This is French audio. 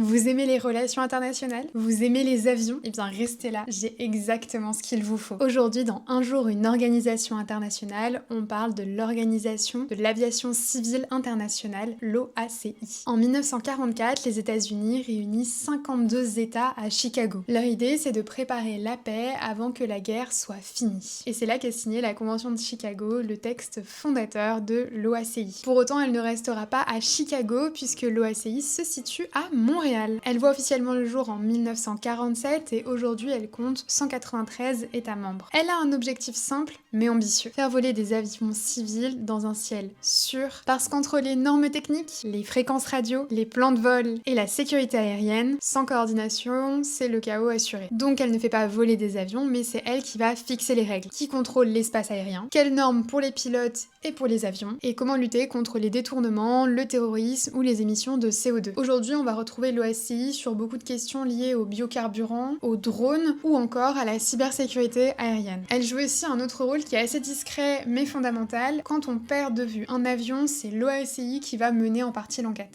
Vous aimez les relations internationales? Vous aimez les avions? Eh bien restez là, j'ai exactement ce qu'il vous faut. Aujourd'hui, dans Un jour une organisation internationale, on parle de l'Organisation de l'aviation civile internationale, l'OACI. En 1944, les États-Unis réunissent 52 États à Chicago. Leur idée, c'est de préparer la paix avant que la guerre soit finie. Et c'est là qu'est signée la Convention de Chicago, le texte fondateur de l'OACI. Pour autant, elle ne restera pas à Chicago, puisque l'OACI se situe à Montréal. Elle voit officiellement le jour en 1947 et aujourd'hui elle compte 193 États membres. Elle a un objectif simple mais ambitieux, faire voler des avions civils dans un ciel sûr, parce qu'entre les normes techniques, les fréquences radio, les plans de vol et la sécurité aérienne, sans coordination, c'est le chaos assuré. Donc elle ne fait pas voler des avions, mais c'est elle qui va fixer les règles, qui contrôle l'espace aérien, quelles normes pour les pilotes et pour les avions, et comment lutter contre les détournements, le terrorisme ou les émissions de CO2. Aujourd'hui, on va retrouver l'OACI sur beaucoup de questions liées aux biocarburants, aux drones ou encore à la cybersécurité aérienne. Elle joue aussi un autre rôle qui est assez discret mais fondamental. Quand on perd de vue un avion, c'est l'OACI qui va mener en partie l'enquête.